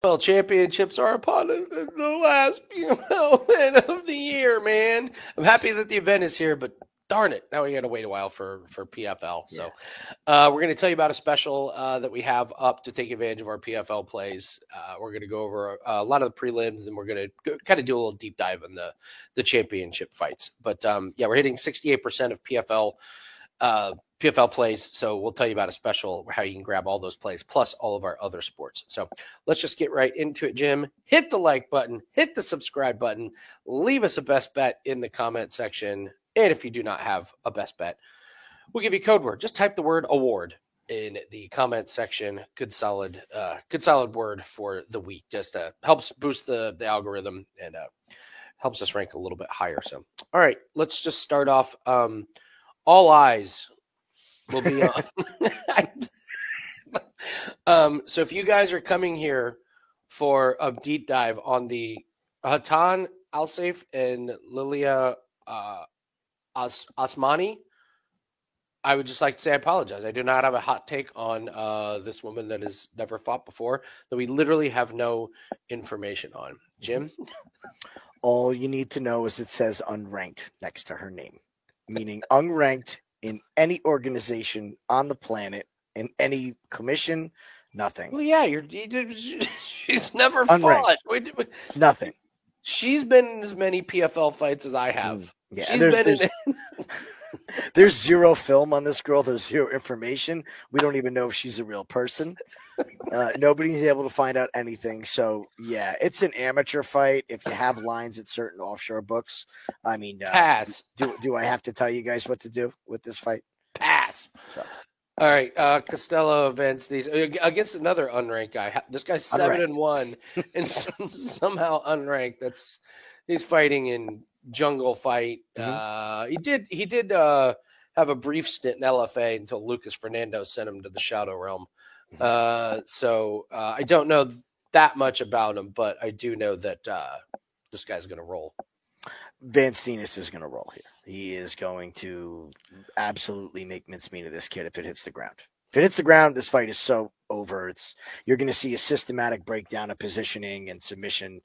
Well, championships are upon us. The last event of the year, man. I'm happy that the event is here, but darn it, now we got to wait a while for PFL. Yeah. So we're going to tell you about a special that we have up to take advantage of our PFL plays. We're going to go over a lot of the prelims, and we're going to kind of do a little deep dive on the championship fights. But yeah, we're hitting 68% of PFL plays. So we'll tell you about a special how you can grab all those plays plus all of our other sports. So let's just get right into it, Jim. Hit the like button, hit the subscribe button, leave us a best bet in the comment section. And if you do not have a best bet, we'll give you a code word. Just type the word award in the comment section. Good solid word for the week. Just helps boost the algorithm and helps us rank a little bit higher. So, all right, let's just start off. All eyes will be on. So if you guys are coming here for a deep dive on the Hatan Al-Saif and Lilia Osmani, I would just like to say I apologize. I do not have a hot take on this woman that has never fought before, that we literally have no information on. Jim? All you need to know is it says unranked next to her name, meaning unranked in any organization on the planet, in any commission, nothing. Well, yeah, she's never Unranked. fought. Nothing. She's been in as many PFL fights as I have. Yeah, she's been in. There's zero film on this girl. There's zero information. We don't even know if she's a real person. Nobody's able to find out anything. So, yeah, it's an amateur fight. If you have lines at certain offshore books, I mean, Pass. Do I have to tell you guys what to do with this fight? Pass. So. All right, Costello events these against another unranked guy. This guy's 7-1 and somehow unranked. He's fighting in Jungle Fight. Mm-hmm. He did have a brief stint in LFA until Lucas Fernando sent him to the Shadow Realm. So I don't know that much about him, but I do know that this guy's going to roll. Van Steenis is going to roll here. He is going to absolutely make mincemeat of this kid if it hits the ground. If it hits the ground, this fight is so over. You're going to see a systematic breakdown of positioning and submission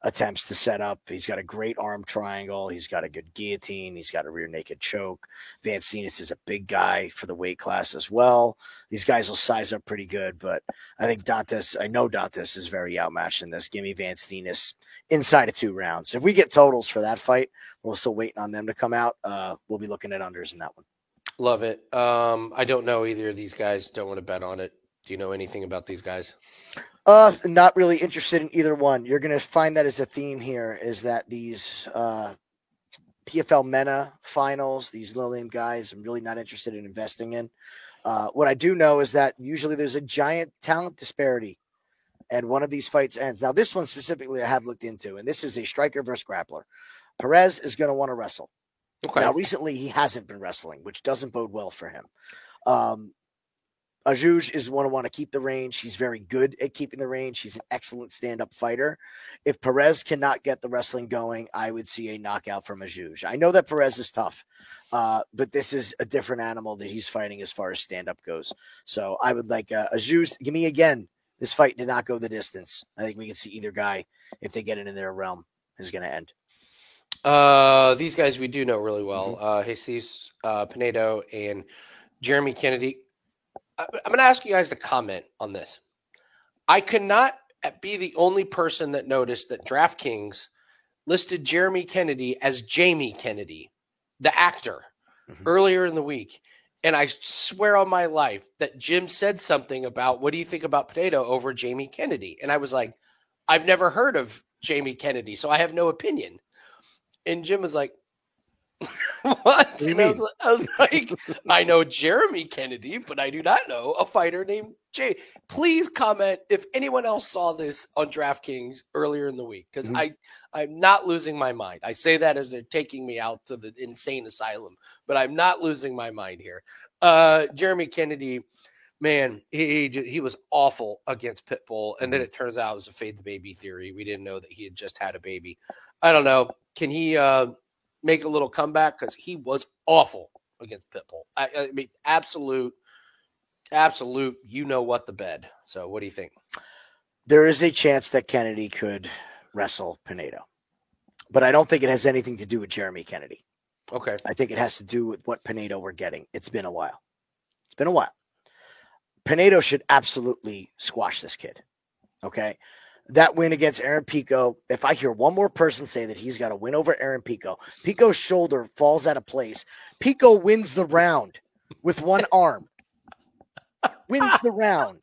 attempts to set up. He's got a great arm triangle. He's got a good guillotine. He's got a rear naked choke. Van Steenis is a big guy for the weight class as well. These guys will size up pretty good, but I know Dantes is very outmatched in this. Give me Van Steenis inside of 2 rounds. If we get totals for that fight, we're still waiting on them to come out. We'll be looking at unders in that one. Love it. I don't know either of these guys. Don't want to bet on it. Do you know anything about these guys? Not really interested in either one. You're going to find that as a theme here is that these PFL MENA finals, these low-name guys, I'm really not interested in investing in. What I do know is that usually there's a giant talent disparity, and one of these fights ends. Now, this one specifically I have looked into, and this is a striker versus grappler. Perez is going to want to wrestle. Okay. Now, recently he hasn't been wrestling, which doesn't bode well for him. Ajuj is one to want to keep the range. He's very good at keeping the range. He's an excellent stand-up fighter. If Perez cannot get the wrestling going, I would see a knockout from Ajuj. I know that Perez is tough, but this is a different animal that he's fighting as far as stand-up goes. So I would like Ajuj. Give me again. This fight did not go the distance. I think we can see either guy, if they get it in their realm, is going to end. These guys we do know really well. Jesus Pinedo and Jeremy Kennedy. I'm going to ask you guys to comment on this. I could not be the only person that noticed that DraftKings listed Jeremy Kennedy as Jamie Kennedy, the actor, earlier in the week. And I swear on my life that Jim said something about, what do you think about Pinedo over Jamie Kennedy? And I was like, I've never heard of Jamie Kennedy, so I have no opinion. And Jim was like, what? And I was like, I know Jeremy Kennedy, but I do not know a fighter named Jay. Please comment if anyone else saw this on DraftKings earlier in the week, because I'm not losing my mind. I say that as they're taking me out to the insane asylum, but I'm not losing my mind here. Jeremy Kennedy, man, he was awful against Pitbull, and then it turns out it was a fade the baby theory. We didn't know that he had just had a baby. I don't know. Can he make a little comeback, because he was awful against Pitbull? I mean, absolute, you know what, the bed. So what do you think? There is a chance that Kennedy could wrestle Pinedo, but I don't think it has anything to do with Jeremy Kennedy. Okay. I think it has to do with what Pinedo we're getting. It's been a while. It's been a while. Pinedo should absolutely squash this kid. Okay. That win against Aaron Pico, if I hear one more person say that he's got a win over Aaron Pico, Pico's shoulder falls out of place. Pico wins the round with one arm. Wins the round.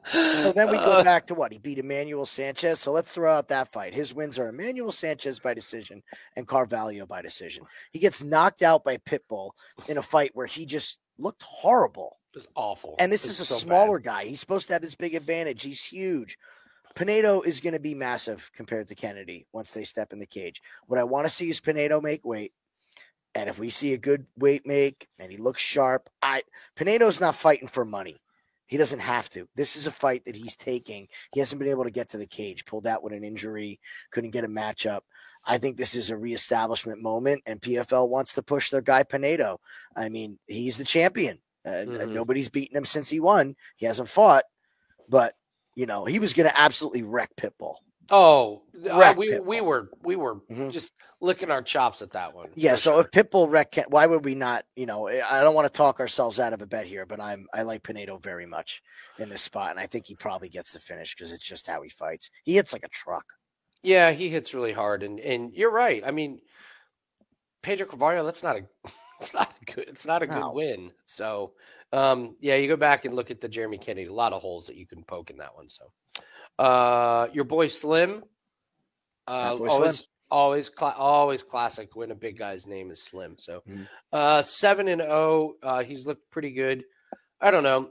So then we go back to what? He beat Emmanuel Sanchez. So let's throw out that fight. His wins are Emmanuel Sanchez by decision and Carvalho by decision. He gets knocked out by Pitbull in a fight where he just looked horrible. It was awful. And this is a smaller guy. He's supposed to have this big advantage. He's huge. Pinedo is going to be massive compared to Kennedy once they step in the cage. What I want to see is Pinedo make weight. And if we see a good weight make and he looks sharp, Pinedo's not fighting for money. He doesn't have to. This is a fight that he's taking. He hasn't been able to get to the cage, pulled out with an injury, couldn't get a matchup. I think this is a reestablishment moment, and PFL wants to push their guy Pinedo. I mean, he's the champion. Nobody's beaten him since he won. He hasn't fought, but you know, he was going to absolutely wreck Pitbull. Oh, we were just licking our chops at that one. Yeah. So if Pitbull wrecked, why would we not? You know, I don't want to talk ourselves out of a bet here, but I like Pinedo very much in this spot, and I think he probably gets the finish because it's just how he fights. He hits like a truck. Yeah, he hits really hard, and you're right. I mean, Pedro Carvalho, it's not a good win. So, yeah, you go back and look at the Jeremy Kennedy, a lot of holes that you can poke in that one. So, your boy Slim, always classic when a big guy's name is Slim. So, 7-0, he's looked pretty good. I don't know.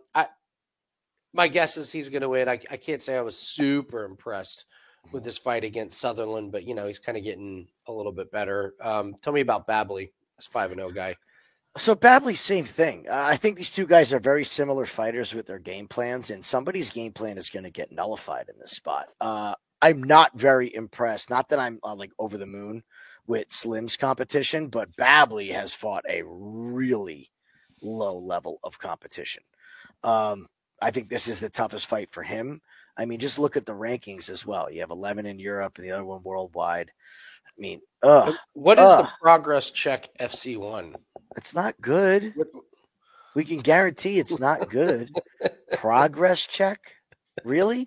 My guess is he's going to win. I can't say I was super impressed with this fight against Sutherland, but you know, he's kind of getting a little bit better. Tell me about Babley, this 5-0 guy. So Babley, same thing. I think these two guys are very similar fighters with their game plans, and somebody's game plan is going to get nullified in this spot. I'm not very impressed. Not that I'm like over the moon with Slim's competition, but Babley has fought a really low level of competition. I think this is the toughest fight for him. I mean, just look at the rankings as well. You have 11 in Europe and the other one worldwide. I mean, what is the Progress Check FC1? It's not good. We can guarantee it's not good. Progress check? Really?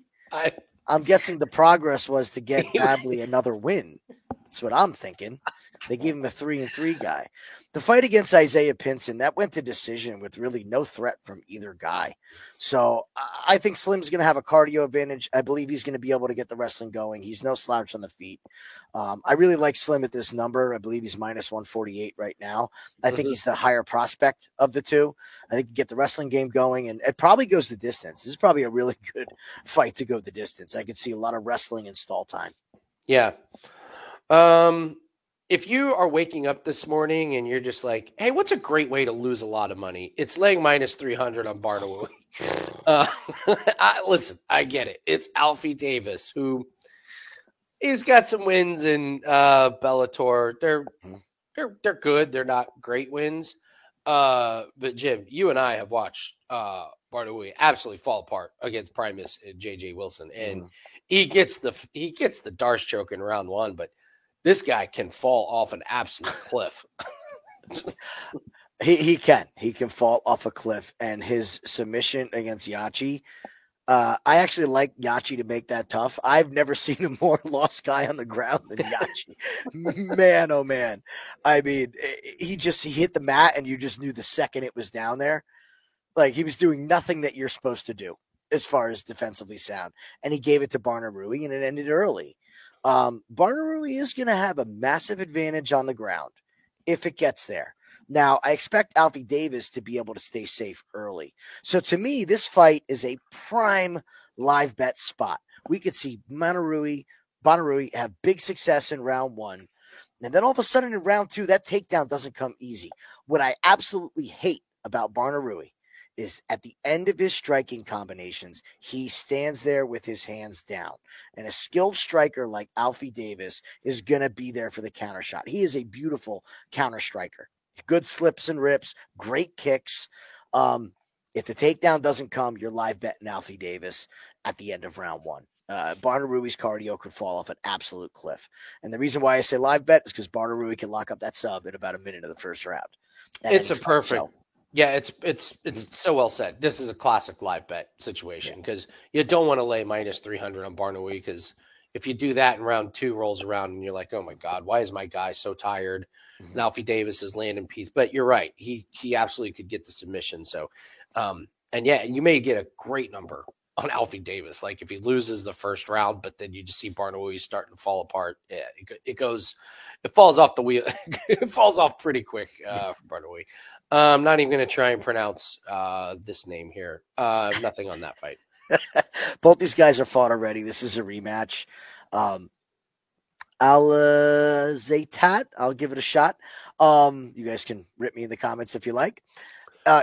I'm guessing the progress was to get Babley another win. That's what I'm thinking. They gave him a 3-3 guy. The fight against Isaiah Pinson, that went to decision with really no threat from either guy. So I think Slim's going to have a cardio advantage. I believe he's going to be able to get the wrestling going. He's no slouch on the feet. I really like Slim at this number. I believe he's minus 148 right now. I think he's the higher prospect of the two. I think you get the wrestling game going, and it probably goes the distance. This is probably a really good fight to go the distance. I could see a lot of wrestling and stall time. Yeah. If you are waking up this morning and you're just like, hey, what's a great way to lose a lot of money? It's laying minus 300 on Barnawood. Listen, I get it. It's Alfie Davis, who he's got some wins in Bellator. They're good. They're not great wins. But Jim, you and I have watched Barnawood absolutely fall apart against Primus and JJ Wilson. And he gets the Darce choke in round one, but this guy can fall off an absolute cliff. He can fall off a cliff, and his submission against Yachi, I actually like Yachi to make that tough. I've never seen a more lost guy on the ground than Yachi. Man, oh man. I mean, he hit the mat and you just knew the second it was down there. Like he was doing nothing that you're supposed to do as far as defensively sound. And he gave it to Barnaroui and it ended early. Barnaroui is going to have a massive advantage on the ground if it gets there. Now, I expect Alfie Davis to be able to stay safe early. So to me, this fight is a prime live bet spot. We could see Barnaroui have big success in round one. And then all of a sudden in round two, that takedown doesn't come easy. What I absolutely hate about Barnaroui is at the end of his striking combinations, he stands there with his hands down. And a skilled striker like Alfie Davis is going to be there for the counter shot. He is a beautiful counter striker. Good slips and rips, great kicks. If the takedown doesn't come, you're live betting Alfie Davis. at the end of round one. Barnarui's cardio could fall off an absolute cliff. And the reason why I say live bet is because Barnarui can lock up that sub in about a minute of the first round. It's a perfect. Yeah, it's so well said. This is a classic live bet situation because you don't want to lay minus 300 on Barnawi because if you do that and round two rolls around and you're like, oh my God, why is my guy so tired? And Alfie Davis is landing piece. But you're right. He absolutely could get the submission. So, and you may get a great number on Alfie Davis. Like if he loses the first round, but then you just see Barnawi starting to fall apart. Yeah, it falls off the wheel. It falls off pretty quick for Barnawi. I'm not even going to try and pronounce this name here. Nothing on that fight. Both these guys are fought already. This is a rematch. Al-Zaytat, I'll give it a shot. You guys can rip me in the comments if you like.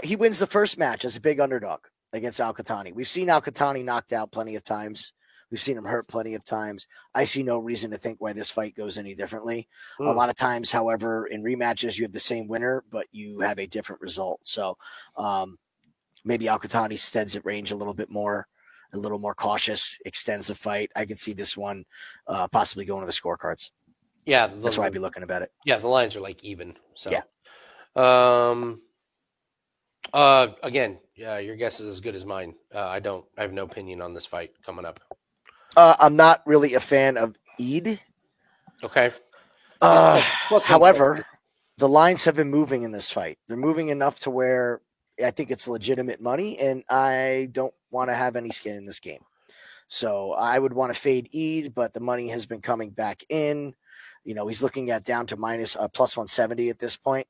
He wins the first match as a big underdog against Al-Qatani. We've seen Al-Qatani knocked out plenty of times. We've seen him hurt plenty of times. I see no reason to think why this fight goes any differently. A lot of times, however, in rematches, you have the same winner, but you have a different result. So maybe Al-Qatani steads at range a little more cautious, extends the fight. I could see this one possibly going to the scorecards. Yeah. That's why I'd be looking about it. Yeah, the lines are like even. So yeah. Again, your guess is as good as mine. I have no opinion on this fight coming up. I'm not really a fan of Eid. Okay. However, the lines have been moving in this fight. They're moving enough to where I think it's legitimate money, and I don't want to have any skin in this game. So I would want to fade Eid, but the money has been coming back in. He's looking at down to minus plus 170 at this point.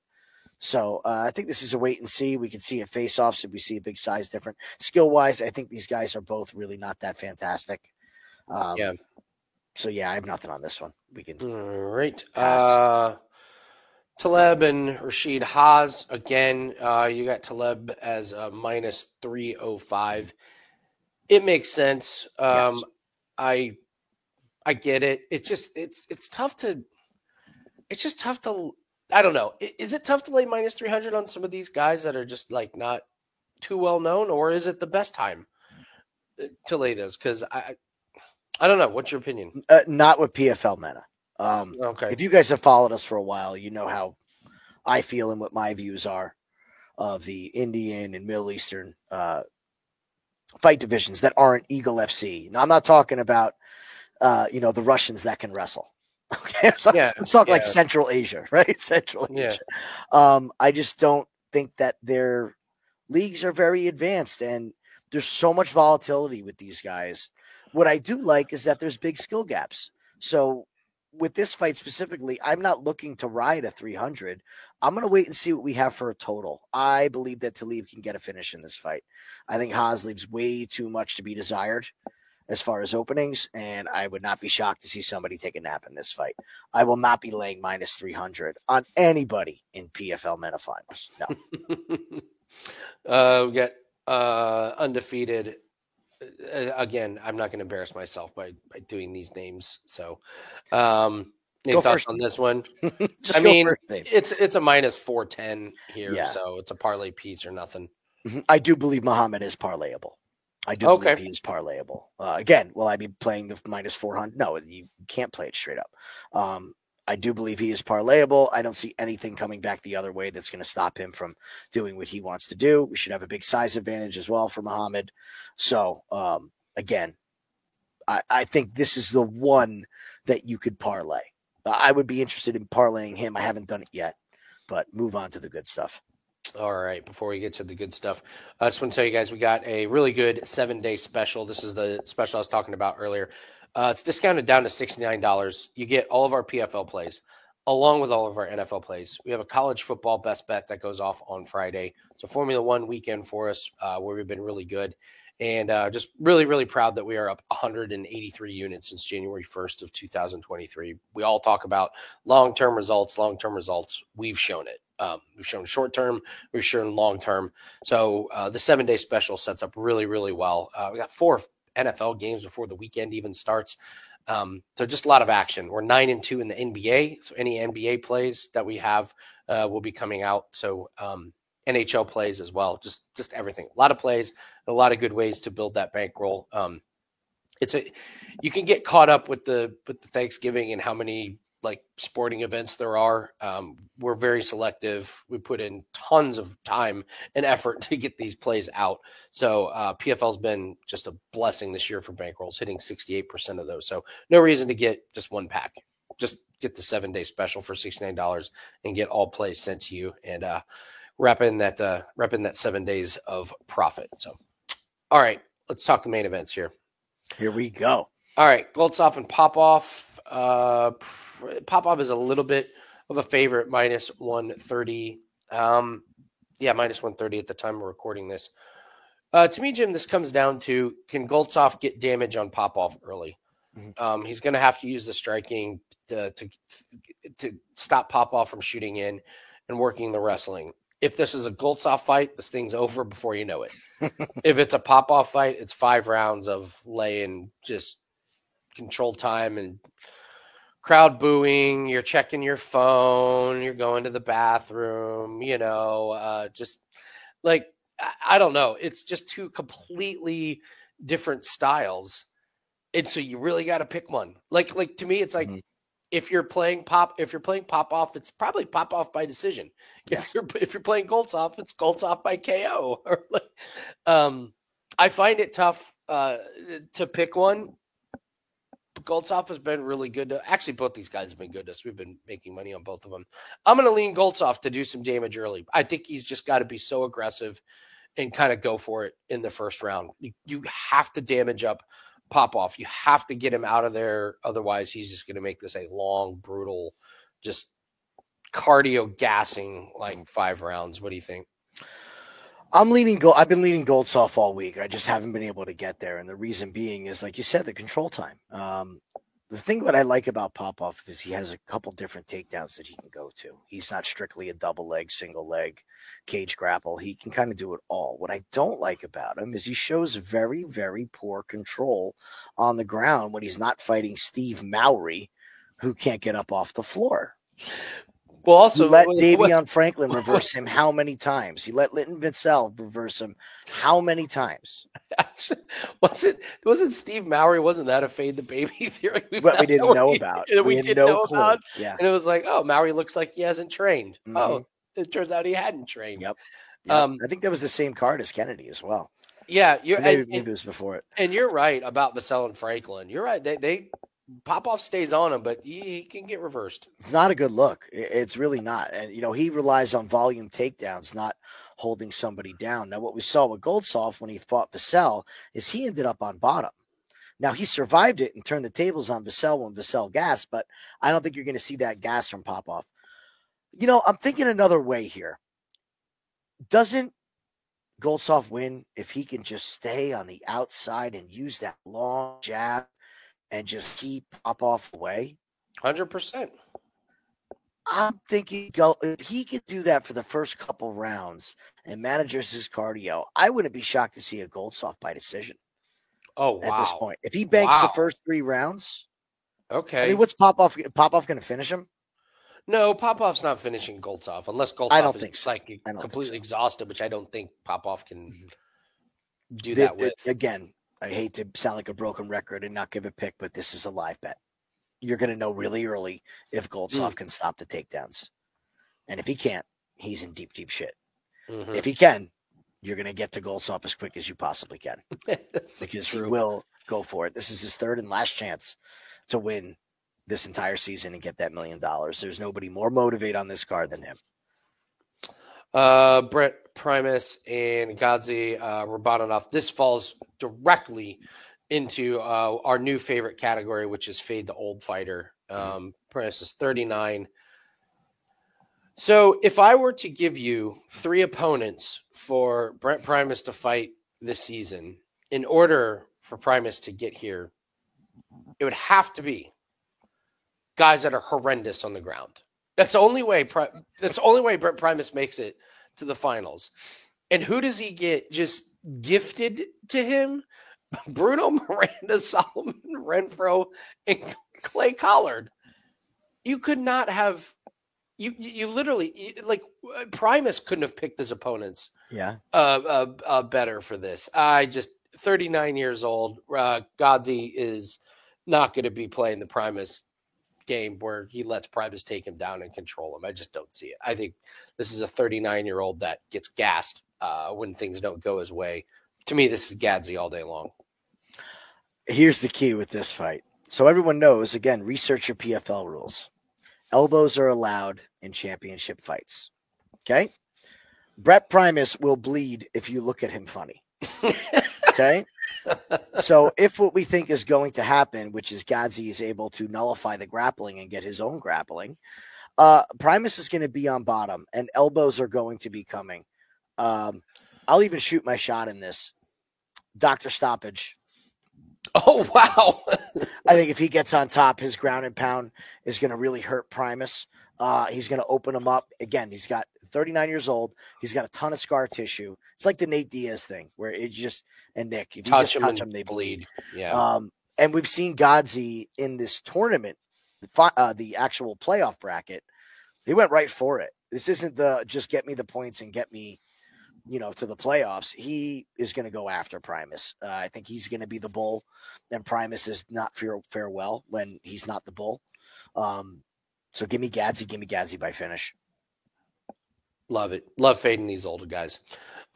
So I think this is a wait and see. We can see it face-offs if we see a big size difference. Skill-wise, I think these guys are both really not that fantastic. So, I have nothing on this one. We can. All right. Taleb and Rashid Haas. Again, you got Taleb as a minus 305. It makes sense. Yes. I get it. It's tough to. It's just tough to. I don't know. Is it tough to lay minus 300 on some of these guys that are just like not too well known, or is it the best time to lay those? Because I don't know. What's your opinion? Not with PFL meta. Okay. If you guys have followed us for a while, you know how I feel and what my views are of the Indian and Middle Eastern fight divisions that aren't Eagle FC. Now, I'm not talking about the Russians that can wrestle. Okay, let's talk like Central Asia, right? Central Asia. I just don't think that their leagues are very advanced, and there's so much volatility with these guys. What I do like is that there's big skill gaps. So with this fight specifically, I'm not looking to ride a 300. I'm going to wait and see what we have for a total. I believe that Talib can get a finish in this fight. I think Haas leaves way too much to be desired as far as openings, and I would not be shocked to see somebody take a nap in this fight. I will not be laying minus 300 on anybody in PFL Meta Finals. No. We got undefeated. Again, I'm not going to embarrass myself by doing these names. So, any thoughts on this one? It's a minus 410 here, so it's a parlay piece or nothing. I do believe Muhammad is parlayable. I do believe he is parlayable. Again, will I be playing the minus 400? No, you can't play it straight up. I do believe he is parlayable. I don't see anything coming back the other way that's going to stop him from doing what he wants to do. We should have a big size advantage as well for Muhammad. So, again, I think this is the one that you could parlay. I would be interested in parlaying him. I haven't done it yet, but move on to the good stuff. All right. Before we get to the good stuff, I just want to tell you guys we got a really good 7-day special. This is the special I was talking about earlier. It's discounted down to $69. You get all of our PFL plays along with all of our NFL plays. We have a college football best bet that goes off on Friday. It's a Formula One weekend for us where we've been really good. And just really, really proud that we are up 183 units since January 1st of 2023. We all talk about long-term results. We've shown it. We've shown short-term. We've shown long-term. So the 7-day special sets up really, really well. We got 4 NFL games before the weekend even starts. So just a lot of action. We're 9-2 in the NBA. So any NBA plays that we have will be coming out. So NHL plays as well. Just everything. A lot of plays, a lot of good ways to build that bankroll. You can get caught up with the Thanksgiving and how many like sporting events there are. We're very selective. We put in tons of time and effort to get these plays out. So PFL's been just a blessing this year for bankrolls, hitting 68% of those. So no reason to get just one pack. Just get the 7-day special for $69 and get all plays sent to you, and repping that 7 days of profit. So, all right, let's talk the main events here. Here we go. All right, Goldsoff and Popoff. Popoff is a little bit of a favorite, minus 130. Minus 130 at the time of recording this. To me, Jim, this comes down to, can Goldsoff get damage on Popoff early? Mm-hmm. He's going to have to use the striking to stop Popoff from shooting in and working the wrestling. If this is a Goldsoff fight, this thing's over before you know it. If it's a Popoff fight, it's 5 rounds of laying just control time and crowd booing. You're checking your phone. You're going to the bathroom. Just like, I don't know. It's just 2 completely different styles, and so you really got to pick one. Like to me, it's like. Mm-hmm. If you're playing Popoff, it's probably Popoff by decision. Yes. If you're playing Goldsoff, it's Goldsoff by KO. I find it tough to pick one. Goldsoff has been really good. Actually, both these guys have been good to us. We've been making money on both of them. I'm going to lean Goldsoff to do some damage early. I think he's just got to be so aggressive and kind of go for it in the first round. You have to damage up Popoff. You have to get him out of there. Otherwise, he's just going to make this a long, brutal, just cardio gassing, like 5 rounds. What do you think? I've been leaning Goldsoff all week. I just haven't been able to get there. And the reason being is, like you said, the control time. The thing what I like about Popoff is he has a couple different takedowns that he can go to. He's not strictly a double leg, single leg, cage grapple. He can kind of do it all. What I don't like about him is he shows very, very poor control on the ground when he's not fighting Steve Mowry, who can't get up off the floor. Well, also, he let Davion Franklin reverse him how many times? He let Linton Vassell reverse him how many times? Wasn't Steve Mowry? Wasn't that a fade the baby theory? What we didn't know about. We didn't know about. Yeah, and it was like, oh, Mowry looks like he hasn't trained. Mm-hmm. Oh, it turns out he hadn't trained. Yep. I think that was the same card as Kennedy as well. Yeah, maybe it was before it. And you're right about Vassell and Franklin. You're right. They Popoff stays on him, but he can get reversed. It's not a good look. It's really not. And, he relies on volume takedowns, not holding somebody down. Now, what we saw with Goldsoff when he fought Vassell is he ended up on bottom. Now, he survived it and turned the tables on Vassell when Vassell gassed, but I don't think you're going to see that gas from Popoff. I'm thinking another way here. Doesn't Goldsoff win if he can just stay on the outside and use that long jab and just keep Popoff away? 100%. I'm thinking if he could do that for the first couple rounds and manages his cardio, I wouldn't be shocked to see a Goldsoff by decision. Oh, wow. At this point. If he banks the first 3 rounds. Okay. I mean, what's Popoff going to finish him? No, Popoff's not finishing Goldsoff unless Goldsoff is completely exhausted, which I don't think Popoff can do that with. Again, I hate to sound like a broken record and not give a pick, but this is a live bet. You're going to know really early if Goldsoff can stop the takedowns. And if he can't, he's in deep, deep shit. Mm-hmm. If he can, you're going to get to Goldsoff as quick as you possibly can. Because he will go for it. This is his 3rd and last chance to win this entire season and get that $1 million. There's nobody more motivated on this card than him. Brent Primus and Godzi Rabanov. This falls directly into our new favorite category, which is fade the old fighter. Primus is 39. So if I were to give you 3 opponents for Brent Primus to fight this season, in order for Primus to get here, it would have to be guys that are horrendous on the ground. That's the only way. That's the only way Brent Primus makes it to the finals. And who does he get just gifted to him? Bruno Miranda, Solomon Renfro, and Clay Collard. You could not have. You literally, like, Primus couldn't have picked his opponents. Yeah. Better for this. I just 39 years old. Godzi is not going to be playing the Primus game where he lets Primus take him down and control him. I just don't see it. I think this is a 39-year-old that gets gassed when things don't go his way. To me, this is Godzi all day long. Here's the key with this fight. So everyone knows, again, research your PFL rules. Elbows are allowed in championship fights. Okay? Brett Primus will bleed if you look at him funny. Okay? So if what we think is going to happen, which is Godzi is able to nullify the grappling and get his own grappling, Primus is going to be on bottom and elbows are going to be coming. I'll even shoot my shot in this. Dr. Stoppage. Oh, wow. I think if he gets on top, his ground and pound is going to really hurt Primus. He's going to open him up. Again, he's got 39 years old. He's got a ton of scar tissue. It's like the Nate Diaz thing where it just, and Nick, if you just touch them, they bleed. Yeah. And we've seen Godzi in this tournament, the actual playoff bracket. He went right for it. This isn't the just get me the points and get me, to the playoffs. He is going to go after Primus. I think he's going to be the bull, and Primus is not farewell when he's not the bull. So give me Godzi by finish. Love it. Love fading these older guys.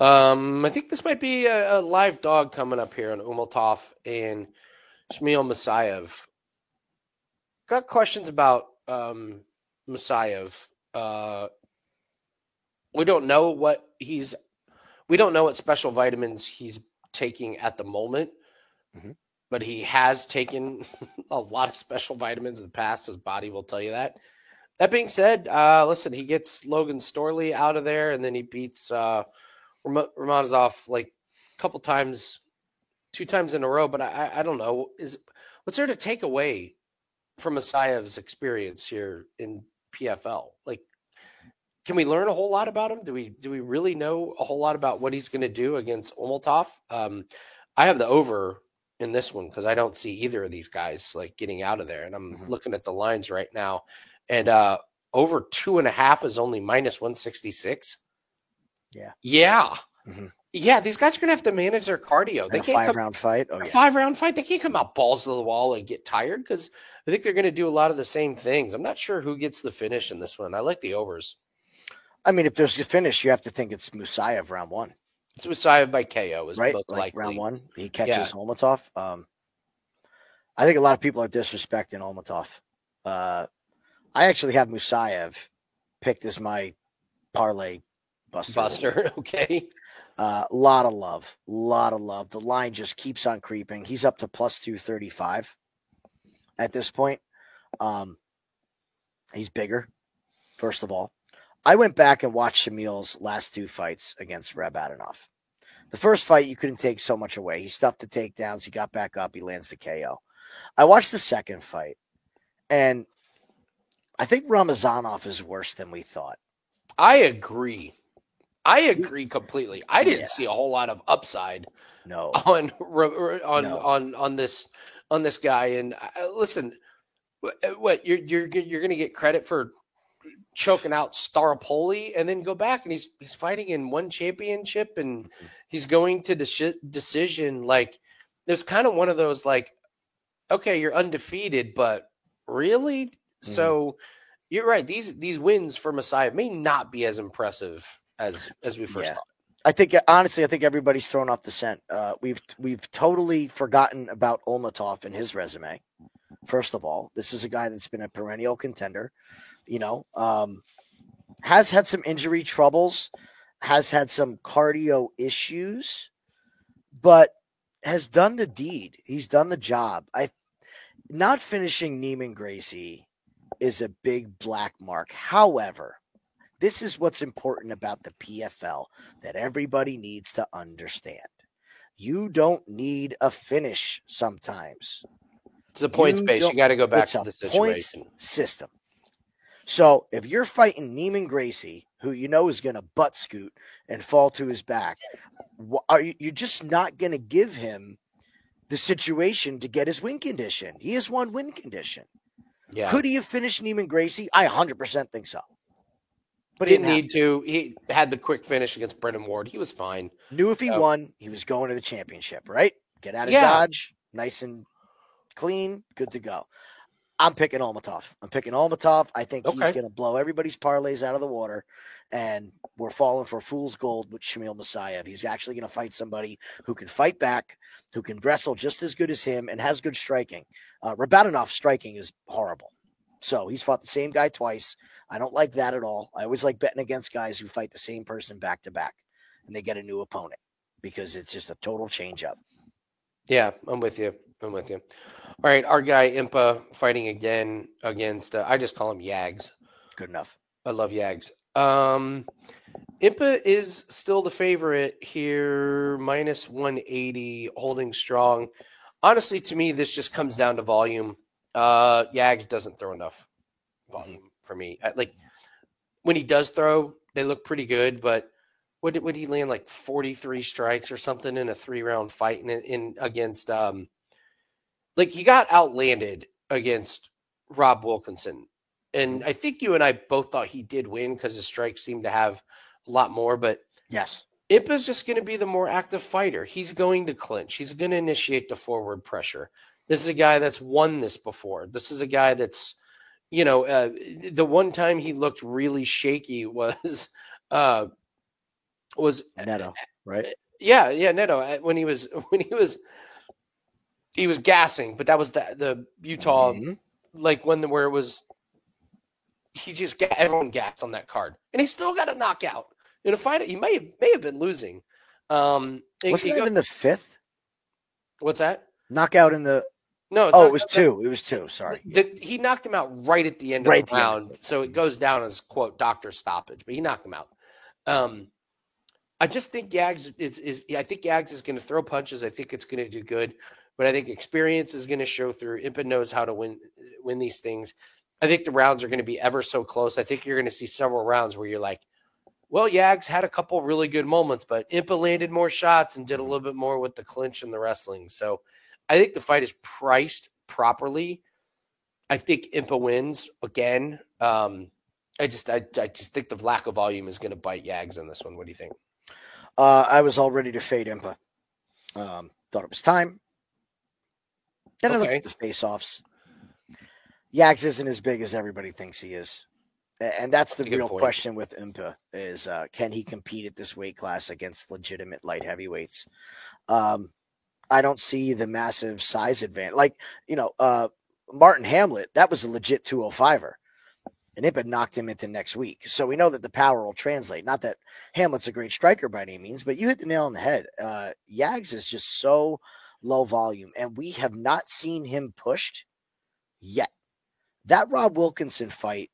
I think this might be a live dog coming up here on Umiltov and Shamil Musayev. Got questions about Musayev. We don't know what special vitamins he's taking at the moment, but he has taken a lot of special vitamins in the past. His body will tell you that. That being said, listen, he gets Logan Storley out of there, and then he beats Romanzov like a couple times, 2 times in a row. But I don't know. What's there to take away from Musayev's experience here in PFL? Like, can we learn a whole lot about him? Do we really know a whole lot about what he's going to do against Umiltov? I have the over in this one because I don't see either of these guys like getting out of there. And I'm looking at the lines right now, and over 2.5 is only -166. Yeah. Yeah. Yeah. These guys are going to have to manage their cardio. They can't 5-round fight. Oh, yeah. 5-round fight. They can't come out balls to the wall and get tired because I think they're going to do a lot of the same things. I'm not sure who gets the finish in this one. I like the overs. I mean, if there's a finish, you have to think it's Musayev round 1. It's Musayev by KO, is right? most like likely. Round 1, he catches Umiltov. I think a lot of people are disrespecting Umiltov. I actually have Musayev picked as my parlay buster. Okay. Lot of love. The line just keeps on creeping. He's up to +235 at this point. He's bigger, first of all. I went back and watched Shamil's last 2 fights against Rabadanov. The first fight, you couldn't take so much away. He stuffed the takedowns. He got back up. He lands the KO. I watched the second fight, and I think Ramazanov is worse than we thought. I agree completely. I didn't see a whole lot of upside. No. On this guy. And listen, what you're going to get credit for choking out Staropoli and then go back and he's fighting in one championship and he's going to decision. Like, there's kind of one of those like, okay, you're undefeated, but really? So you're right. These wins for Musayev may not be as impressive as we first thought. I think everybody's thrown off the scent. We've totally forgotten about Umiltov and his resume. First of all, this is a guy that's been a perennial contender. Has had some injury troubles, has had some cardio issues, but has done the deed. He's done the job. Not finishing Neiman Gracie is a big black mark. However, this is what's important about the PFL that everybody needs to understand. You don't need a finish sometimes. It's a points base. You got to go back to the situation. Points system. So if you're fighting Neiman Gracie, who you know is going to butt scoot and fall to his back, you're just not going to give him the situation to get his win condition. He has 1 win condition. Yeah. Could he have finished Neiman Gracie? I 100% think so. But didn't need to. He had the quick finish against Brennan Ward. He was fine. Knew if he won, he was going to the championship, right? Get out of Yeah. Dodge, nice and clean, good to go. I'm picking Almatov. I think he's going to blow everybody's parlays out of the water, and we're falling for fool's gold with Shamil Mosaev. He's actually going to fight somebody who can fight back, who can wrestle just as good as him, and has good striking. Rabadanov's striking is horrible. So he's fought the same guy twice. I don't like that at all. I always like betting against guys who fight the same person back to back, and they get a new opponent because it's just a total change up. Yeah, I'm with you. All right, our guy Impa fighting again against I just call him Yags. Good enough. I love Yags. Impa is still the favorite here, minus 180, holding strong. Honestly, to me, this just comes down to volume. Yags doesn't throw enough volume for me. Like when he does throw, they look pretty good, but would he land like 43 strikes or something in a 3-round fight in against like he got outlanded against Rob Wilkinson. And I think you and I both thought he did win because his strikes seemed to have a lot more, but yes, Impa's just going to be the more active fighter. He's going to clinch. He's going to initiate the forward pressure. This is a guy that's won this before. This is a guy that's, the one time he looked really shaky was Neto, right? Yeah, Neto. When he was gassing, but that was the Utah, like where it was. He just everyone gassed on that card, and he still got a knockout in a fight. He may have been losing. Wasn't that in the 5th? What's that? Knockout in the. No. It was 2. It was 2. Sorry. He knocked him out right at the end of the round, so it goes down as quote doctor stoppage, but he knocked him out. I just think Yags I think Yags is going to throw punches. I think it's going to do good, but I think experience is going to show through. Impa knows how to win these things. I think the rounds are going to be ever so close. I think you're going to see several rounds where you're like, well, Yags had a couple really good moments, but Impa landed more shots and did a little bit more with the clinch and the wrestling. So I think the fight is priced properly. I think Impa wins again. I just think the lack of volume is going to bite Yags in this one. What do you think? I was all ready to fade Impa. Thought it was time. Then I looked at the face-offs. Yags isn't as big as everybody thinks he is. And that's the real question with Impa is can he compete at this weight class against legitimate light heavyweights? I don't see the massive size advantage. Like, Martin Hamlet, that was a legit 205er. And Impa knocked him into next week. So we know that the power will translate. Not that Hamlet's a great striker by any means, but you hit the nail on the head. Yags is just so low volume, and we have not seen him pushed yet. That Rob Wilkinson fight.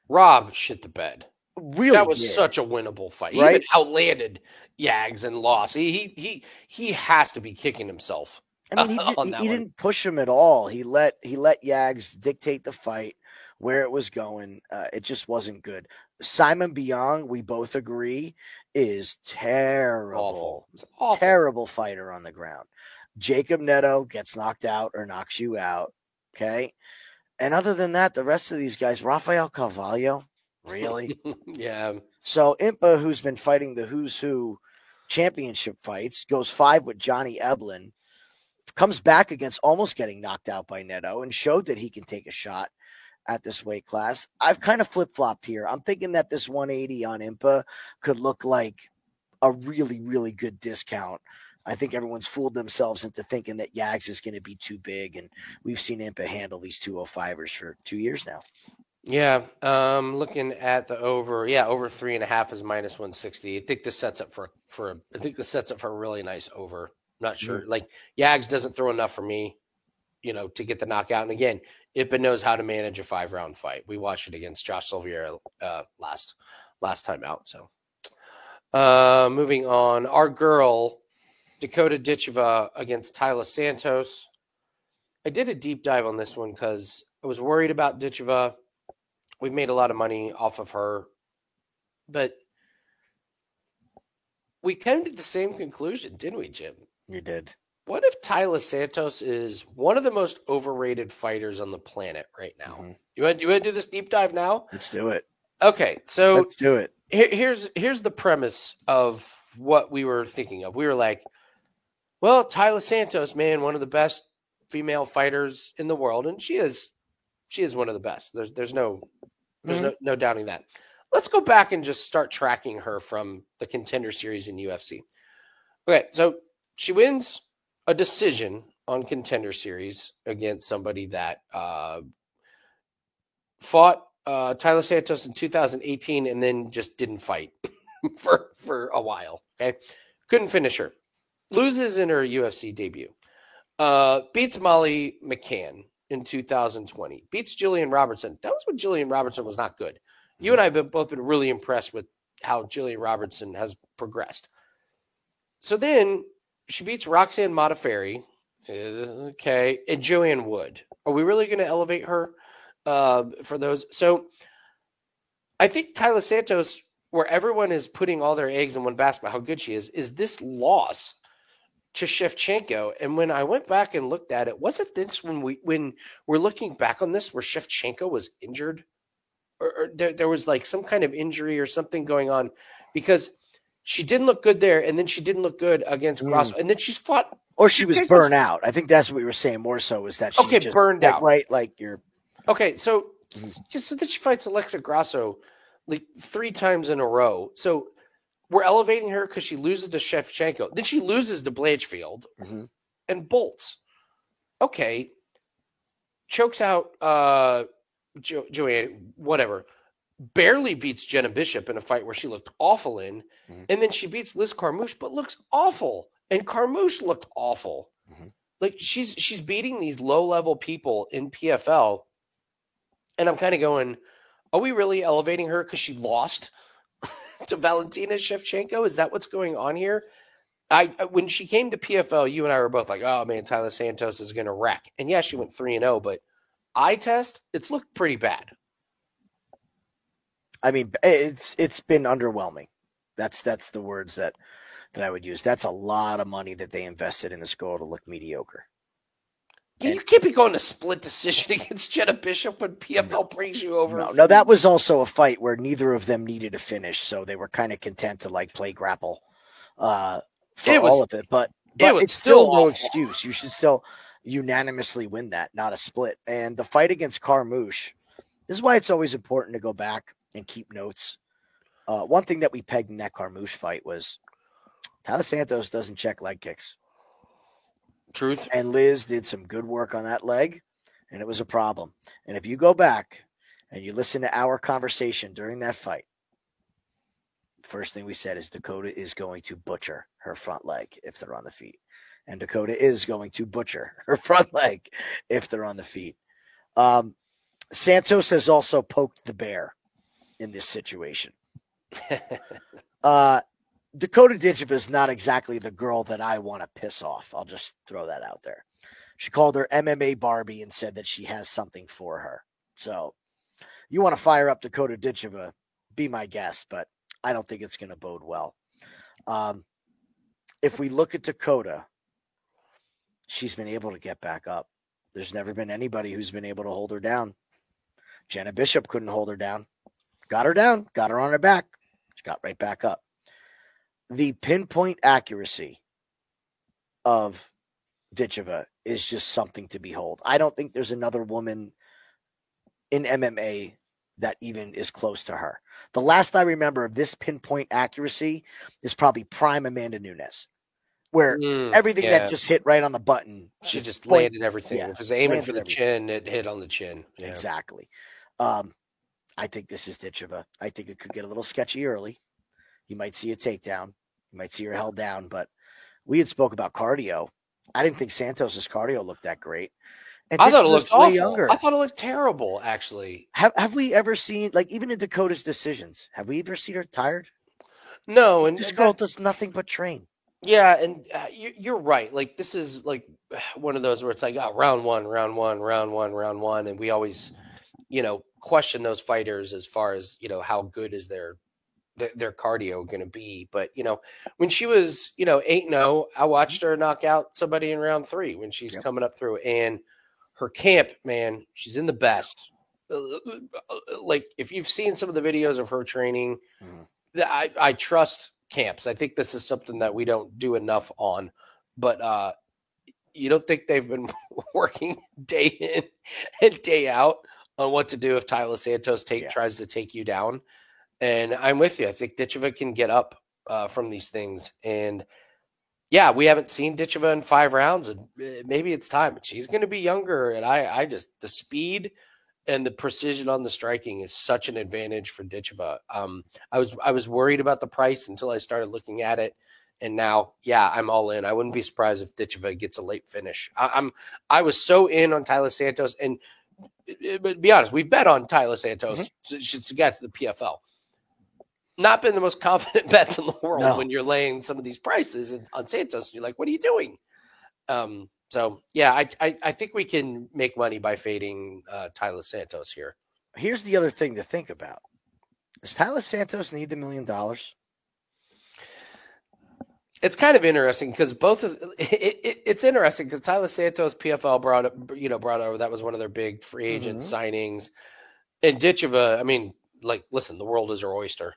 Rob shit the bed. Really, that was such a winnable fight. Right? He even outlanded Yags and lost. He has to be kicking himself. I mean, he didn't push him at all. He let Yags dictate the fight where it was going. It just wasn't good. Simon Biong, we both agree, is terrible. Awful. Terrible fighter on the ground. Jacob Neto gets knocked out or knocks you out. Okay. And other than that, the rest of these guys, Rafael Carvalho, really? Yeah. So Impa, who's been fighting the Who's Who championship fights, goes 5 with Johnny Eblen, comes back against almost getting knocked out by Neto and showed that he can take a shot at this weight class. I've kind of flip-flopped here. I'm thinking that this 180 on Impa could look like a really, really good discount. I think everyone's fooled themselves into thinking that Yags is going to be too big, and we've seen Impa handle these 205ers for 2 years now. Yeah, looking at the over, over 3.5 is minus 160. I think this sets up for a really nice over. Not sure. Like Yags doesn't throw enough for me, to get the knockout. And again, Impa knows how to manage a 5-round fight. We watched it against Josh Silveira last time out. So, moving on, our girl Dakota Ditcheva against Tyler Santos. I did a deep dive on this one because I was worried about Ditcheva. We've made a lot of money off of her, but we came to the same conclusion, didn't we, Jim? You did. What if Tyler Santos is one of the most overrated fighters on the planet right now? Mm-hmm. You want to do this deep dive now? Let's do it. Okay, so Let's do it. here's the premise of what we were thinking of. We were like, well, Tyler Santos, man, one of the best female fighters in the world, and she is one of the best. There's no no doubting that. Let's go back and just start tracking her from the Contender Series in UFC. Okay, so she wins a decision on Contender Series against somebody that fought Tyler Santos in 2018 and then just didn't fight for a while. Okay, couldn't finish her. Loses in her UFC debut. Beats Molly McCann in 2020. Beats Jillian Robertson. That was when Jillian Robertson was not good. You and I have both been really impressed with how Jillian Robertson has progressed. So then she beats Roxanne Modafferi, okay, and Joanne Wood. Are we really going to elevate her for those? So I think Tyler Santos, where everyone is putting all their eggs in one basket, how good she is this loss to Shevchenko. And when I went back and looked at it, wasn't this when we're looking back on this where Shevchenko was injured? Or there was like some kind of injury or something going on because she didn't look good there, and then she didn't look good against Grasso, and then she's fought. Or she was burnt out. I think that's what we were saying more so is that she's just burned out. Right, like you're okay. So just so that she fights Alexa Grasso like 3 times in a row. So we're elevating her because she loses to Shevchenko. Then she loses to Blanchfield and bolts. Okay. Chokes out Joanne, whatever. Barely beats Jenna Bishop in a fight where she looked awful in. And then she beats Liz Carmouche, but looks awful. And Carmouche looked awful. Like she's beating these low-level people in PFL. And I'm kind of going, are we really elevating her because she lost to Valentina Shevchenko? Is that what's going on here? When she came to PFL, you and I were both like, oh man, Tyler Santos is going to wreck. And yeah, she went 3-0, but eye test, it's looked pretty bad. I mean, it's been underwhelming. That's the words that I would use. That's a lot of money that they invested in this girl to look mediocre. Yeah, you can't be going to split decision against Jenna Bishop when PFL brings you over. No, that was also a fight where neither of them needed a finish, so they were kind of content to like play grapple for all of it. But it's still no excuse. You should still unanimously win that, not a split. And the fight against Carmouche, this is why it's always important to go back and keep notes. One thing that we pegged in that Carmouche fight was Tyler Santos doesn't check leg kicks. Truth. And Liz did some good work on that leg, and it was a problem. And if you go back and you listen to our conversation during that fight, first thing we said is Dakota is going to butcher her front leg if they're on the feet. And Dakota is going to butcher her front leg if they're on the feet. Santos has also poked the bear in this situation. Dakota Ditcheva is not exactly the girl that I want to piss off. I'll just throw that out there. She called her MMA Barbie and said that she has something for her. So you want to fire up Dakota Ditcheva, be my guest, but I don't think it's going to bode well. If we look at Dakota, she's been able to get back up. There's never been anybody who's been able to hold her down. Jenna Bishop couldn't hold her down. Got her down, got her on her back. She got right back up. The pinpoint accuracy of Ditcheva is just something to behold. I don't think there's another woman in MMA that even is close to her. The last I remember of this pinpoint accuracy is probably prime Amanda Nunes, where everything that just hit right on the button. She just landed everything. If it was aiming for the chin, it hit on the chin. Yeah. Exactly. I think this is Ditcheva. I think it could get a little sketchy early. You might see a takedown. You might see her held down, but we had spoke about cardio. I didn't think Santos's cardio looked that great. And I thought it looked awful. Younger. I thought it looked terrible, actually. Have we ever seen, like, even in Dakota's decisions, have we ever seen her tired? No. And this girl does nothing but train. Yeah, and you're right. Like, this is like one of those where it's like, round one. And we always, question those fighters as far as, how good is their cardio going to be. But, when she was, 8-0, I watched her knock out somebody in round 3 when she's coming up through. And her camp, man, she's in the best. like if you've seen some of the videos of her training, Mhm. I trust camps. I think this is something that we don't do enough on, but you don't think they've been working day in and day out on what to do if Tyler Santos Yeah. tries to take you down. And I'm with you. I think Ditcheva can get up from these things. And yeah, we haven't seen Ditcheva in 5 rounds, and maybe it's time. She's going to be younger, and I just the speed and the precision on the striking is such an advantage for Ditcheva. I was worried about the price until I started looking at it, and now, yeah, I'm all in. I wouldn't be surprised if Ditcheva gets a late finish. I was so in on Tyler Santos, and but be honest, we've bet on Tyler Santos to get to the PFL. Not been the most confident bets in the world when you're laying some of these prices on Santos. And you're like, what are you doing? So yeah, I think we can make money by fading Tyler Santos here. Here's the other thing to think about: does Tyler Santos need the $1 million? It's kind of interesting because it's interesting because Tyler Santos PFL brought over, that was one of their big free agent signings, and Ditcheva. I mean, like, listen, the world is her oyster.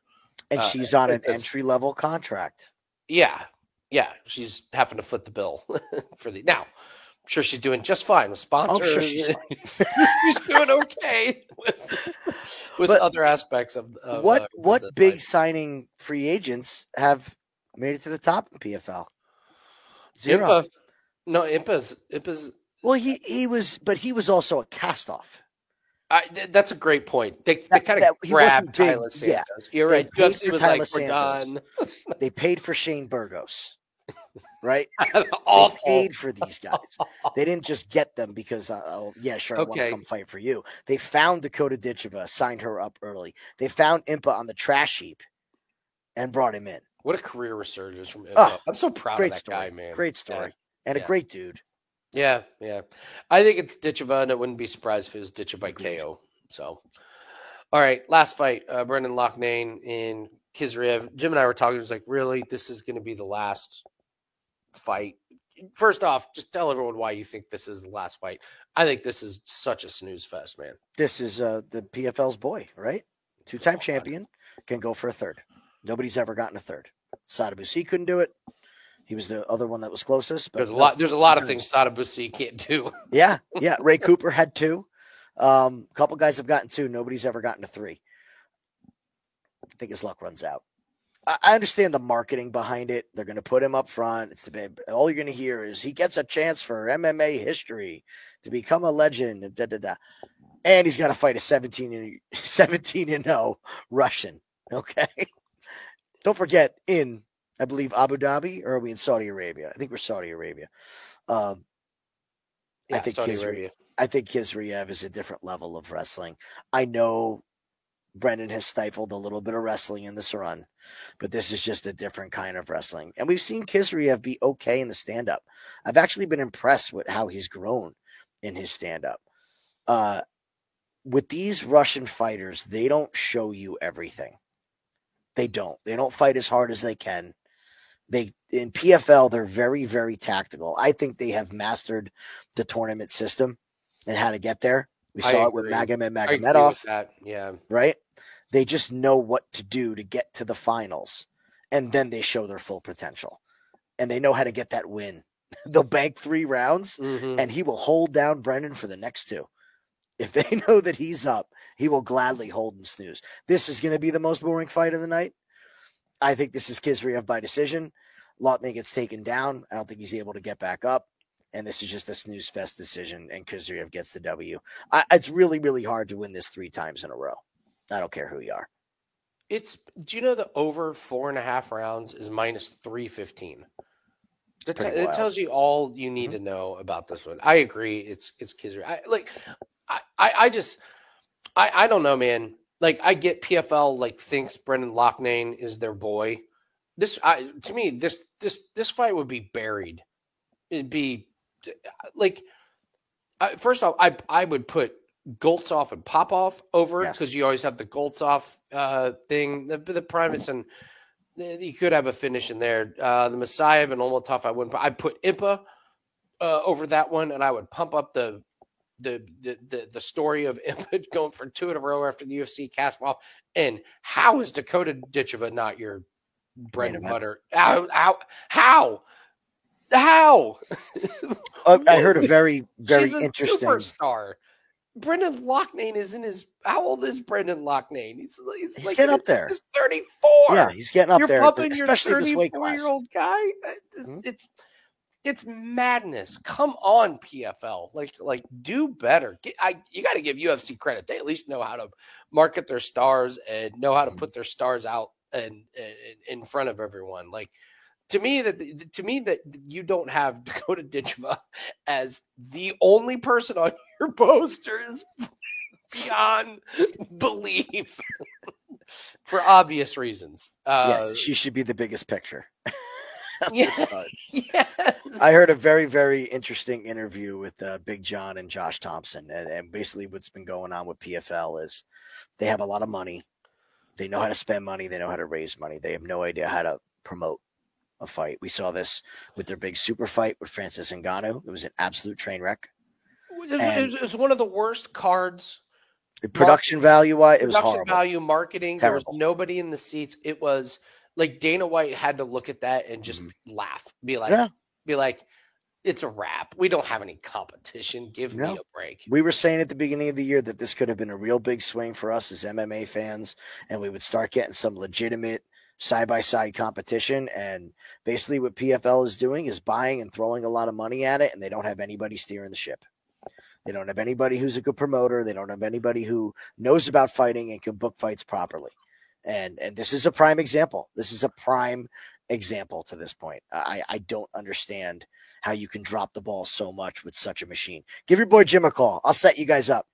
And she's on an entry-level contract. Yeah. She's having to foot the bill for the now. I'm sure she's doing just fine with sponsors. I'm sure she's she's doing okay with other aspects of what big signing free agents have made it to the top in PFL? Zero. Impa's. Well, he was also a cast-off. That's a great point. They kind of grabbed Tyler Santos. Yeah. You're right. UFC was like, we're done. They paid for Shane Burgos, right? Awful. They paid for these guys. They didn't just get them because, yeah, sure, I want to come fight for you. They found Dakota Ditcheva, signed her up early. They found Impa on the trash heap and brought him in. What a career resurgence from Impa. I'm so proud of that guy, man. Great story. And a great dude. Yeah. I think it's Ditcheva, and I wouldn't be surprised if it was Ditcheva by KO. So, all right, last fight, Brendan Loughnane in Khizriev. Jim and I were talking. It was like, really, this is going to be the last fight? First off, just tell everyone why you think this is the last fight. I think this is such a snooze fest, man. This is the PFL's boy, right? 2-time champion, can go for a third. Nobody's ever gotten a third. Sada Busi couldn't do it. He was the other one that was closest. But there's a lot of things Sada Busi can't do. Yeah. Ray Cooper had 2. A couple guys have gotten 2. Nobody's ever gotten a 3. I think his luck runs out. I understand the marketing behind it. They're going to put him up front. It's the babe. All you're going to hear is he gets a chance for MMA history to become a legend. And he's got to fight a 17-0 Russian. Okay. Don't forget, in, I believe, Abu Dhabi, or are we in Saudi Arabia? I think we're Saudi Arabia. I think Khizriev is a different level of wrestling. I know Brendan has stifled a little bit of wrestling in this run, but this is just a different kind of wrestling. And we've seen Khizriev be okay in the stand-up. I've actually been impressed with how he's grown in his stand-up. With these Russian fighters, they don't show you everything. They don't. They don't fight as hard as they can. In PFL, they're very, very tactical. I think they have mastered the tournament system and how to get there. We saw it with Magomed Magomedov. Yeah. Right? They just know what to do to get to the finals. And then they show their full potential. And they know how to get that win. They'll bank 3 rounds, and he will hold down Brendan for the next 2. If they know that he's up, he will gladly hold and snooze. This is going to be the most boring fight of the night. I think this is Khizriev by decision. Loughnane gets taken down. I don't think he's able to get back up. And this is just a snooze fest decision, and Khizriev gets the W. It's really, really hard to win this 3 times in a row. I don't care who you are. Do you know the over 4.5 rounds is minus 315? It tells you all you need to know about this one. I agree. It's Khizriev. I don't know, man. Like, I get PFL thinks Brendan Loughnane is their boy. To me, this fight would be buried. It'd be like, first off, I would put Goltsov and Popov over because you always have the Goltsov thing. The Primus, and you could have a finish in there. The Messiah and Olmotov, I wouldn't. I'd put Impa over that one, and I would pump up the the story of Image going for 2 in a row after the UFC cast him off. And how is Dakota Ditcheva not your bread and butter? How? I heard a very She's a interesting superstar. Brendan Loughnane is in his. How old is Brendan Loughnane? He's like getting up there. He's 34. Yeah, he's getting up You're there, pumping especially your this weight class. 34-year-old guy. It's madness. Come on, PFL. Like do better. You got to give UFC credit. They at least know how to market their stars and know how to put their stars out and in front of everyone. Like to me that you don't have Dakota Ditcheva as the only person on your poster is beyond belief for obvious reasons. Yes, she should be the biggest picture. Yes. I heard a very, very interesting interview with Big John and Josh Thompson. And basically what's been going on with PFL is they have a lot of money. They know how to spend money. They know how to raise money. They have no idea how to promote a fight. We saw this with their big super fight with Francis Ngannou. It was an absolute train wreck. It was one of the worst cards. Production value-wise, it was horrible. Production value, marketing. Terrible. There was nobody in the seats. It was like Dana White had to look at that and just laugh. Be like, it's a wrap. We don't have any competition. Give me a break. We were saying at the beginning of the year that this could have been a real big swing for us as MMA fans, and we would start getting some legitimate side-by-side competition. And basically what PFL is doing is buying and throwing a lot of money at it, and they don't have anybody steering the ship. They don't have anybody who's a good promoter. They don't have anybody who knows about fighting and can book fights properly. And this is a prime example. This is a prime example to this point. I don't understand how you can drop the ball so much with such a machine. Give your boy Jim a call. I'll set you guys up.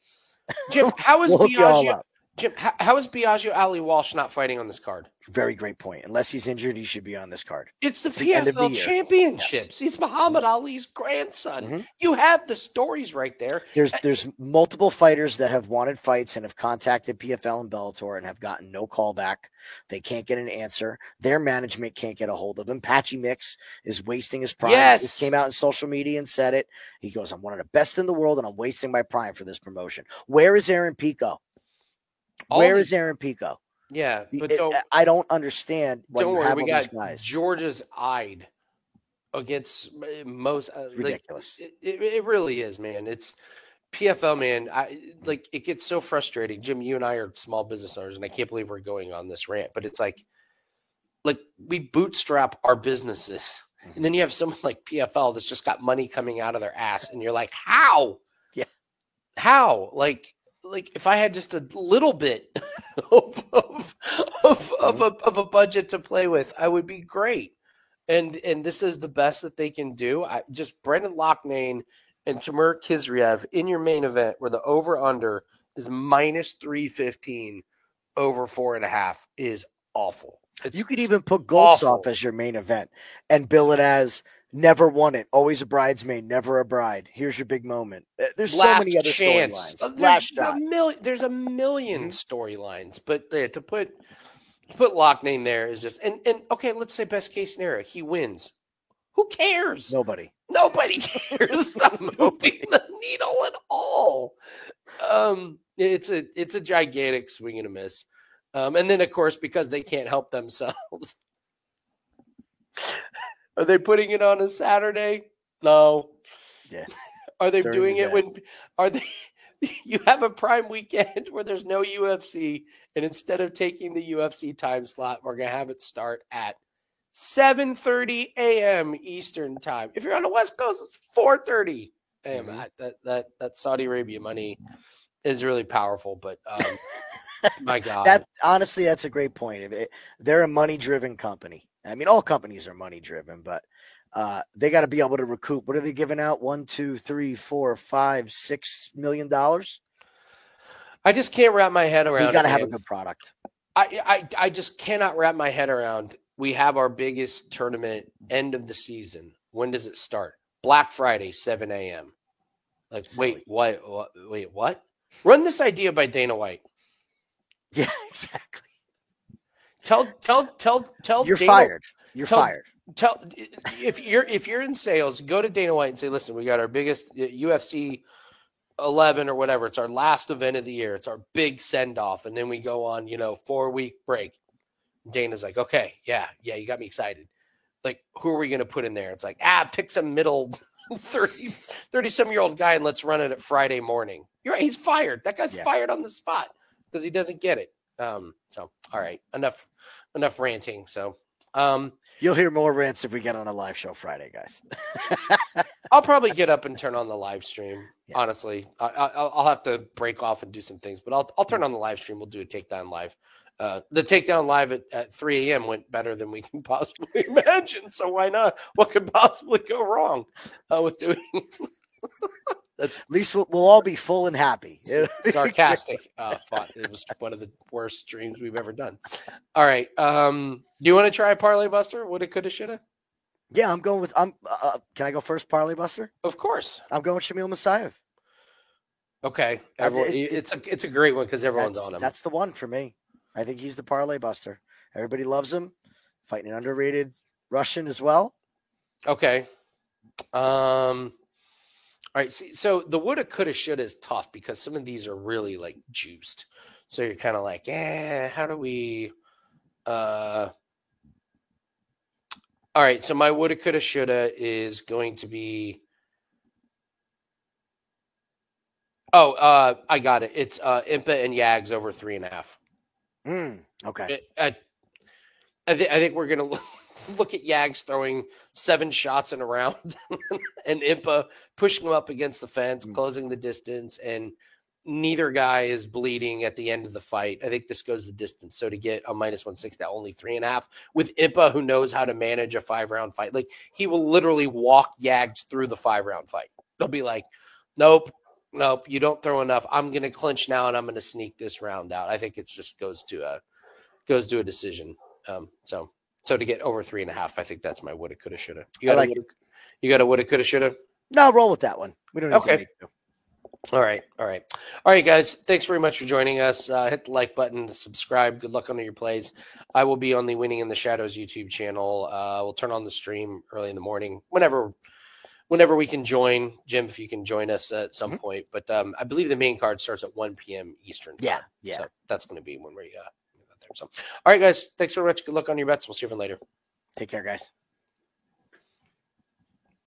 Jim, how is we'll Biagio? Jim, how is Biagio Ali Walsh not fighting on this card? Very great point. Unless he's injured, he should be on this card. It's the PFL Championships. Yes. He's Muhammad Ali's grandson. Mm-hmm. You have the stories right there. There's multiple fighters that have wanted fights and have contacted PFL and Bellator and have gotten no call back. They can't get an answer. Their management can't get a hold of him. Patchy Mix is wasting his prime. Yes. He just came out in social media and said it. He goes, I'm one of the best in the world and I'm wasting my prime for this promotion. Where is Aaron Pico? Where is Aaron Pico? Yeah, but I don't understand why don't you worry, have we all got these guys. Georgia's eyed against most. It's ridiculous. It really is, man. It's PFL, man. It gets so frustrating. Jim, you and I are small business owners, and I can't believe we're going on this rant. But it's like we bootstrap our businesses, and then you have someone like PFL that's just got money coming out of their ass, and you're like, how? Yeah, how? Like if I had just a little bit of a budget to play with, I would be great. And this is the best that they can do. Just Brendan Loughnane and Timur Khizriev in your main event, where the over under is minus 315 over 4.5 is awful. You could even put Goldsov as your main event and bill it as never won it, always a bridesmaid, never a bride. Here's your big moment. There's so many other storylines. Last shot. There's a million storylines, but to put Loughnane there is just and okay. Let's say best case scenario, he wins. Who cares? Nobody cares. Stop moving the needle at all. It's a gigantic swing and a miss. And then, of course, because they can't help themselves, are they putting it on a Saturday? No. Yeah. Are they doing it when? Are they? You have a prime weekend where there's no UFC, and instead of taking the UFC time slot, we're gonna have it start at 7:30 a.m. Eastern time. If you're on the West Coast, it's 4:30 a.m. That Saudi Arabia money is really powerful, but. My God. That's a great point. They're a money-driven company. I mean, all companies are money-driven, but they got to be able to recoup. What are they giving out? $1, $2, $3, $4, $5, $6 million? I just can't wrap my head around. You got to have a good product. I just cannot wrap my head around. We have our biggest tournament end of the season. When does it start? Black Friday, 7 a.m. Like, wait, what? Run this idea by Dana White. Yeah, exactly. Tell. You're Dana, fired. You're fired. If you're in sales, go to Dana White and say, "Listen, we got our biggest UFC 11 or whatever. It's our last event of the year. It's our big send off. And then we go on, 4-week break. Dana's like, okay, yeah, you got me excited. Like, who are we going to put in there? It's like, pick some middle 30-some-year-old guy and let's run it at Friday morning. You're right. He's fired. That guy's fired on the spot because he doesn't get it. So, all right, enough ranting. So, you'll hear more rants if we get on a live show Friday, guys. I'll probably get up and turn on the live stream. Yeah. Honestly, I'll have to break off and do some things, but I'll turn on the live stream. We'll do a takedown live. The takedown live at 3 a.m. went better than we can possibly imagine. So why not? What could possibly go wrong with doing? That's at least we'll all be full and happy. Sarcastic. Fun. It was one of the worst streams we've ever done. All right. Do you want to try a parlay buster? Woulda, coulda, shoulda? Yeah, I'm going with. Can I go first, parlay buster? Of course. I'm going with Shamil Musayev. Okay. It's a great one because everyone's on him. That's the one for me. I think he's the parlay buster. Everybody loves him. Fighting an underrated Russian as well. Okay. All right. See, so the woulda, coulda, shoulda is tough because some of these are really like juiced. So you're kind of like, how do we? All right. So my woulda, coulda, shoulda is going to be. I got it. It's Impa and Yags over 3.5. Okay. I think we're going to look at Yags throwing 7 shots in a round and Impa pushing him up against the fence, closing the distance, and neither guy is bleeding at the end of the fight. I think this goes the distance. So to get a -160, only 3.5 with Impa, who knows how to manage a 5-round fight, like he will literally walk Yags through the 5-round fight. They'll be like, nope, you don't throw enough. I'm going to clinch now and I'm going to sneak this round out. I think it just goes to a decision. So to get over 3.5, I think that's my woulda, coulda, shoulda. You got a woulda, coulda, shoulda? No, roll with that one. We don't need to make it. All right, guys. Thanks very much for joining us. Hit the like button, subscribe. Good luck on your plays. I will be on the Winning in the Shadows YouTube channel. We'll turn on the stream early in the morning, whenever we can join. Jim, if you can join us at some point. But I believe the main card starts at 1 p.m. Eastern time. Yeah. So that's going to be when we got there. So, all right, guys. Thanks very much. Good luck on your bets. We'll see you later. Take care, guys.